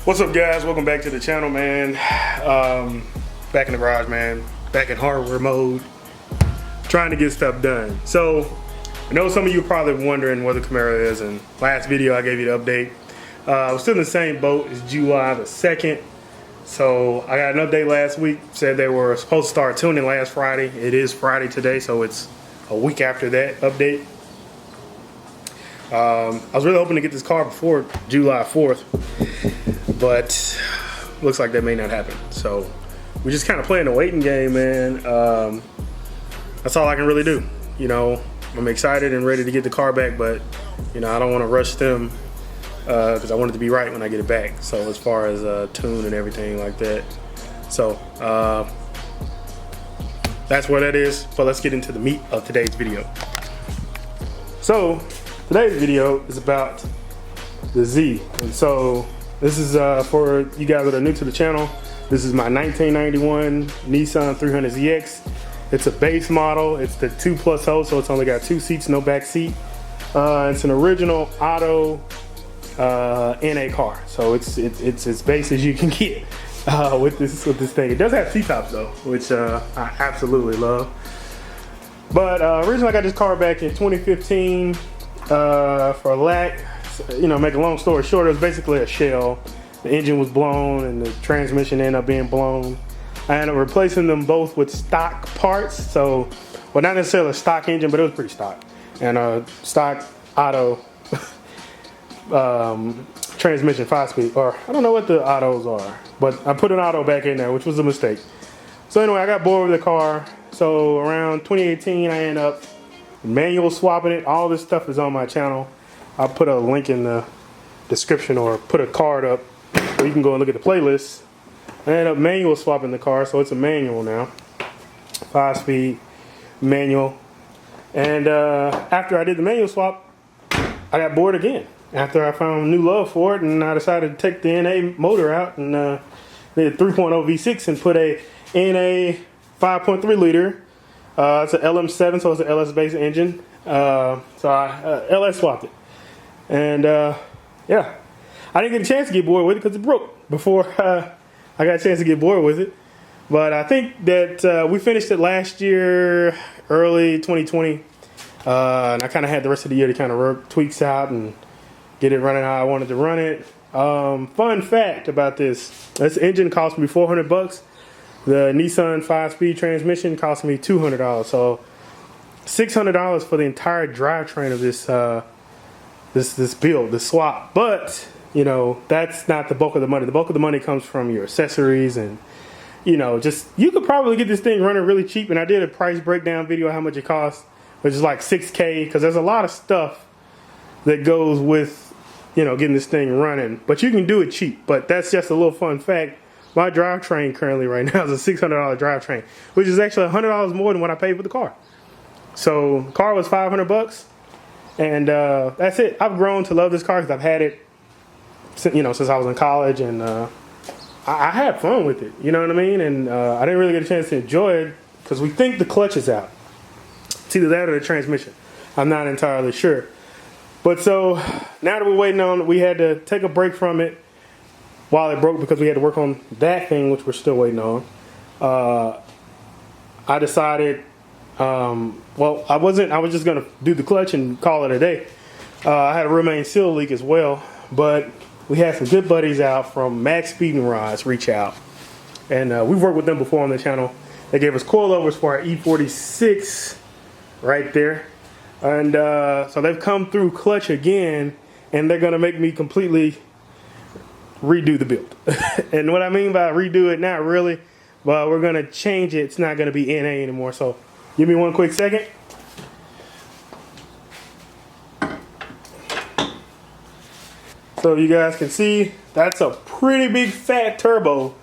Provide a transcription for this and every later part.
What's up, guys? Welcome back to the channel, man. Back in the garage, man. Back in hardware mode, trying to get stuff done. So I know some of you are probably wondering where the Camaro is, and last video I gave you the update. I was still in the same boat. It's July the 2nd. So I got an update last week. Said they were supposed to start tuning last Friday. It is Friday today, so it's a week after that update. I was really hoping to get this car before July 4th, but looks like that may not happen. So we're just kind of playing a waiting game, man. That's all I can really do. You know, I'm excited and ready to get the car back, but you know, I don't want to rush them because I want it to be right when I get it back. So as far as tune and everything like that. So that's where that is. But let's get into the meat of today's video. So today's video is about the Z, and so this is for you guys that are new to the channel. This is my 1991 Nissan 300ZX. It's a base model. It's the 2+0, so it's only got 2 seats, no back seat. It's an original auto NA car, so it's as base as you can get with this thing. It does have T-tops though, which I absolutely love. But originally I got this car back in 2015. For lack, you know, make a long story short, it was basically a shell. The engine was blown and the transmission ended up being blown. I ended up replacing them both with stock parts. So, well, not necessarily a stock engine, but it was pretty stock. And a stock auto transmission 5-speed, or I don't know what the autos are, but I put an auto back in there, which was a mistake. So anyway, I got bored with the car. So around 2018, I ended up manual swapping it. All this stuff is on my channel. I'll put a link in the description or put a card up where you can go and look at the playlist. I ended up manual swapping the car, so it's a manual now. 5-speed manual. And after I did the manual swap, I got bored again. After I found new love for it, and I decided to take the NA motor out and did a 3.0 V6 and put a NA 5.3 liter. It's an LM7, so it's an LS-based engine. So I LS swapped it. And yeah, I didn't get a chance to get bored with it because it broke before I got a chance to get bored with it. But I think that we finished it last year, early 2020. And I kind of had the rest of the year to kind of work tweaks out and get it running how I wanted to run it. Fun fact about this engine cost me $400. The Nissan 5-speed transmission cost me $200, so $600 for the entire drivetrain of this this build, this swap. But you know, that's not the bulk of the money. The bulk of the money comes from your accessories, and you know, just you could probably get this thing running really cheap. And I did a price breakdown video how much it costs, which is like $6K, because there's a lot of stuff that goes with, you know, getting this thing running. But you can do it cheap. But that's just a little fun fact. My drivetrain currently right now is a $600 drivetrain, which is actually $100 more than what I paid for the car. So the car was $500, and that's it. I've grown to love this car because I've had it, you know, since I was in college, and I had fun with it. You know what I mean? And I didn't really get a chance to enjoy it because we think the clutch is out. It's either that or the transmission. I'm not entirely sure. But so now that we're waiting on, we had to take a break from it while it broke because we had to work on that thing, which we're still waiting on. I decided, well, I was just gonna do the clutch and call it a day. I had a rear main seal leak as well, but we had some good buddies out from Max Speed and Rods reach out, and we've worked with them before on the channel. They gave us coilovers for our E46 right there, and so they've come through clutch again, and they're gonna make me completely redo the build. And what I mean by redo it, not really, but we're gonna change it. It's not gonna be NA anymore. So give me one quick second. So you guys can see that's a pretty big fat turbo.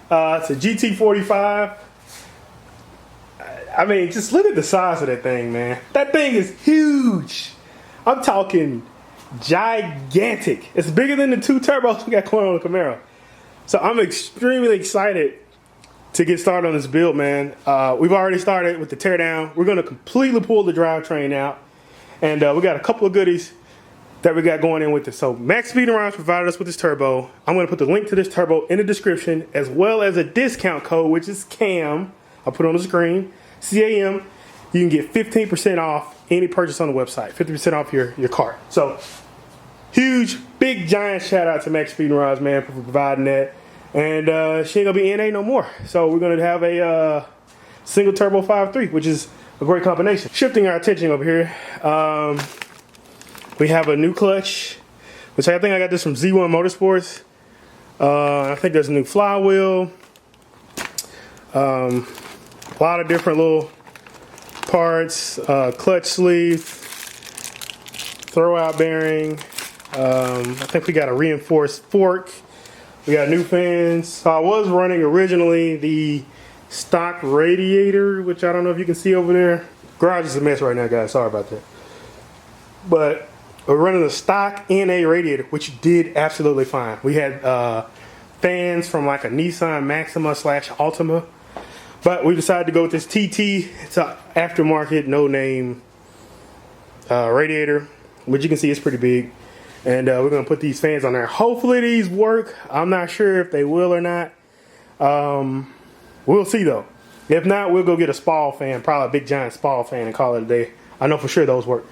It's a GT45. I mean, just look at the size of that thing, man. That thing is huge. I'm talking gigantic. It's bigger than the 2 turbos we got going on the Camaro. So I'm extremely excited to get started on this build, man. We've already started with the teardown. We're going to completely pull the drivetrain out, and we got a couple of goodies that we got going in with this. So Max Speed and Rhymes provided us with this turbo. I'm going to put the link to this turbo in the description, as well as a discount code, which is CAM. I'll put it on the screen. CAM. You can get 15% off any purchase on the website. 50% off your cart. So huge, big, giant shout out to Max Speed and Rhymes, man, for providing that. And she ain't gonna be NA no more. So we're gonna have a single turbo 5.3, which is a great combination. Shifting our attention over here, we have a new clutch, which I think I got this from Z1 Motorsports. I think there's a new flywheel, a lot of different little parts, clutch sleeve, throwout bearing. I think we got a reinforced fork. We got new fans. So I was running originally the stock radiator, which I don't know if you can see over there. Garage is a mess right now, guys. Sorry about that. But we're running the stock NA radiator, which did absolutely fine. We had fans from like a Nissan Maxima / Altima. But we decided to go with this TT. It's an aftermarket, no name radiator, which you can see is pretty big. And we're going to put these fans on there. Hopefully these work. I'm not sure if they will or not. We'll see though. If not, we'll go get a Spall fan, probably a big giant Spall fan, and call it a day. I know for sure those work.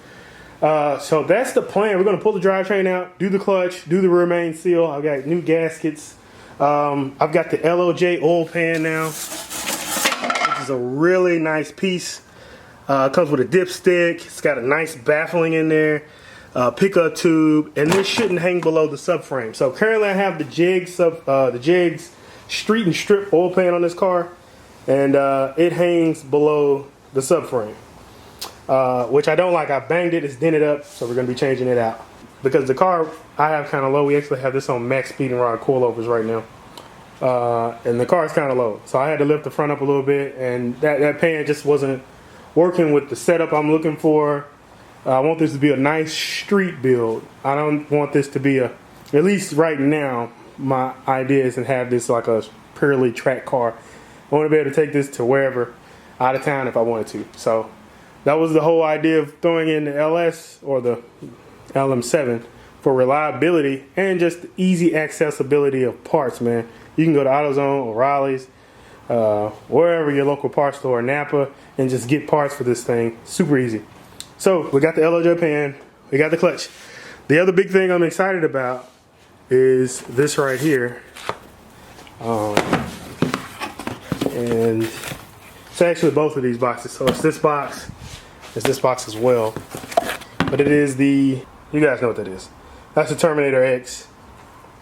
So that's the plan. We're going to pull the drivetrain out, do the clutch, do the rear main seal. I've got new gaskets. I've got the Loj Oil Pan now, which is a really nice piece. It comes with a dipstick. It's got a nice baffling in there. Pickup tube, and this shouldn't hang below the subframe. So currently I have the Jegs Street and Strip oil pan on this car, and it hangs below the subframe, which I don't like. I banged it, it's dented up, so we're going to be changing it out. Because the car I have kind of low. We actually have this on max speed and rod coilovers right now, and the car is kind of low, so I had to lift the front up a little bit, and that pan just wasn't working with the setup I'm looking for. I want this to be a nice street build. I don't want this to be at least right now, my idea is to have this like a purely track car. I want to be able to take this to wherever out of town if I wanted to. So that was the whole idea of throwing in the LS or the LM7 for reliability and just easy accessibility of parts, man. You can go to AutoZone, O'Reilly's, wherever your local parts store, Napa, and just get parts for this thing. Super easy. So we got the Loj pan, we got the clutch. The other big thing I'm excited about is this right here. And it's actually both of these boxes. So it's this box as well. But it is you guys know what that is. That's the Terminator X.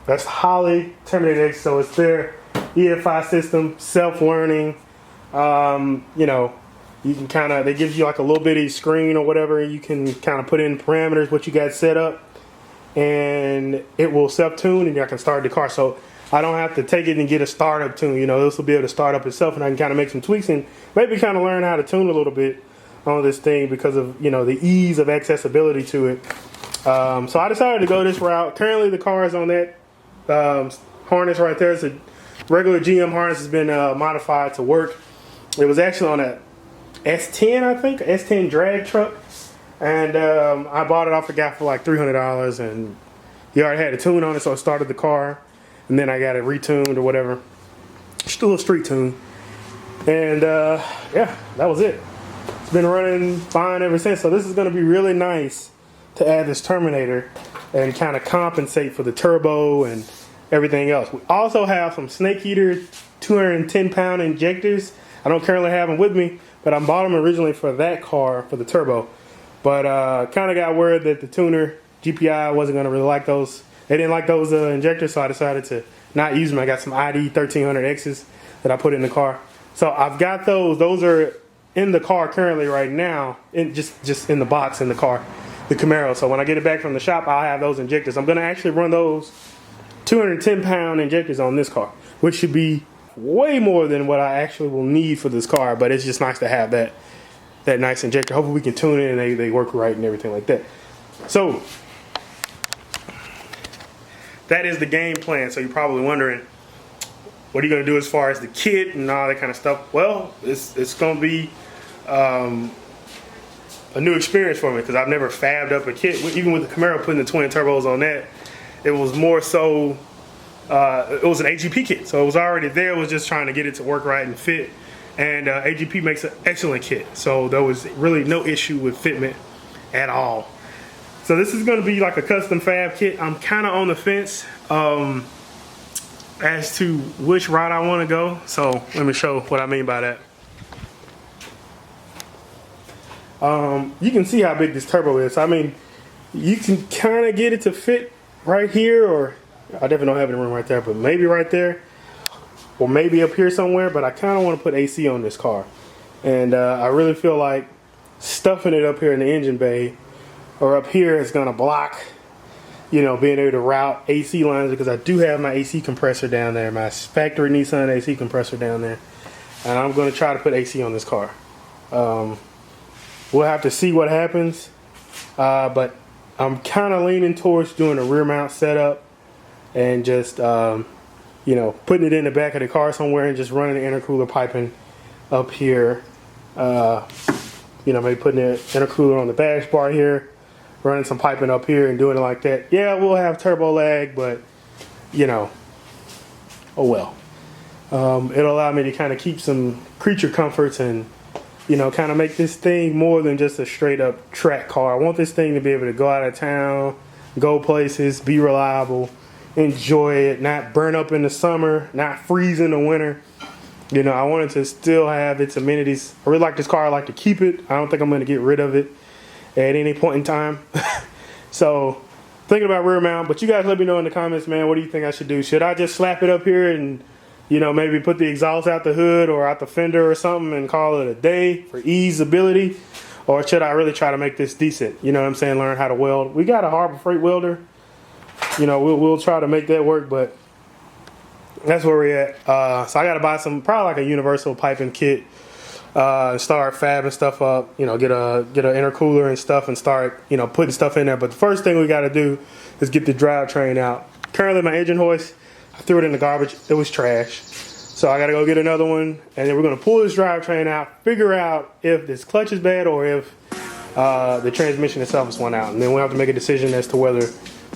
That's Holley Terminator X. So it's their EFI system, self-learning, you know. You can they give you like a little bitty screen or whatever, and you can kind of put in parameters, what you got set up, and it will self-tune, and I can start the car. So I don't have to take it and get a startup tune. You know, this will be able to start up itself, and I can kind of make some tweaks and maybe kind of learn how to tune a little bit on this thing because of, you know, the ease of accessibility to it. So I decided to go this route. Currently, the car is on that harness right there. It's a regular GM harness, has been modified to work. It was actually on that S10, I think, S10 drag truck, and I bought it off the guy for like $300, and he already had a tune on it, so I started the car, and then I got it retuned or whatever, still a street tune, and yeah, that was it. It's been running fine ever since. So this is going to be really nice to add this Terminator and kind of compensate for the turbo and everything else. We also have some snake eater 210-pound injectors. I don't currently have them with me, but I bought them originally for that car, for the turbo. But kind of got word that the tuner, GPI, wasn't going to really like those. They didn't like those injectors, so I decided to not use them. I got some ID 1300Xs that I put in the car. So I've got those. Those are in the car currently right now, just in the box in the car, the Camaro. So when I get it back from the shop, I'll have those injectors. I'm going to actually run those 210-pound injectors on this car, which should be way more than what I actually will need for this car, but it's just nice to have that nice injector. Hopefully we can tune it and they work right and everything like that. So that is the game plan. So you're probably wondering, what are you going to do as far as the kit and all that kind of stuff? Well, it's going to be a new experience for me because I've never fabbed up a kit. Even with the Camaro putting the twin turbos on that, it was more so, it was an AGP kit. So it was already there. It was just trying to get it to work right and fit. And AGP makes an excellent kit. So there was really no issue with fitment at all. So this is going to be like a custom fab kit. I'm kind of on the fence as to which route I want to go. So let me show what I mean by that. You can see how big this turbo is. I mean, you can kind of get it to fit right here, or I definitely don't have any room right there, but maybe right there, or maybe up here somewhere. But I kind of want to put AC on this car, and I really feel like stuffing it up here in the engine bay or up here is going to block, you know, being able to route AC lines, because I do have my AC compressor down there, my factory Nissan AC compressor down there, and I'm going to try to put AC on this car. We'll have to see what happens, but I'm kind of leaning towards doing a rear mount setup and just, you know, putting it in the back of the car somewhere and just running the intercooler piping up here. You know, maybe putting the intercooler on the dash bar here, running some piping up here and doing it like that. Yeah, we'll have turbo lag, but, you know, oh well. It'll allow me to kind of keep some creature comforts and, you know, kind of make this thing more than just a straight up track car. I want this thing to be able to go out of town, go places, be reliable, enjoy it, not burn up in the summer, not freeze in the winter. You know, I want it to still have its amenities. I really like this car. I like to keep it. I don't think I'm going to get rid of it at any point in time. So, thinking about rear mount. But you guys let me know in the comments, man, what do you think I should do? Should I just slap it up here and, you know, maybe put the exhaust out the hood or out the fender or something and call it a day for easeability? Or should I really try to make this decent? You know what I'm saying? Learn how to weld. We got a Harbor Freight welder. You know, we'll try to make that work, but that's where we're at. So I got to buy some, probably like a universal piping kit, and start fabbing stuff up. You know, get an intercooler and stuff and start, you know, putting stuff in there. But the first thing we got to do is get the drivetrain out. Currently, my engine hoist, I threw it in the garbage. It was trash. So I got to go get another one, and then we're going to pull this drivetrain out, figure out if this clutch is bad or if the transmission itself is one out, and then we'll have to make a decision as to whether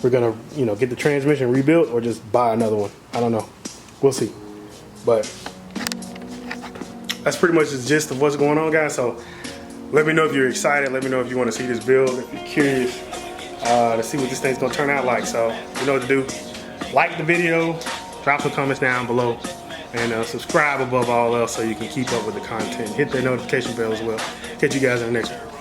we're going to, you know, get the transmission rebuilt or just buy another one. I don't know. We'll see. But that's pretty much the gist of what's going on, guys. So let me know if you're excited. Let me know if you want to see this build, if you're curious to see what this thing's going to turn out like. So you know what to do. Like the video, drop some comments down below, and subscribe above all else so you can keep up with the content. Hit that notification bell as well. Catch you guys in the next one.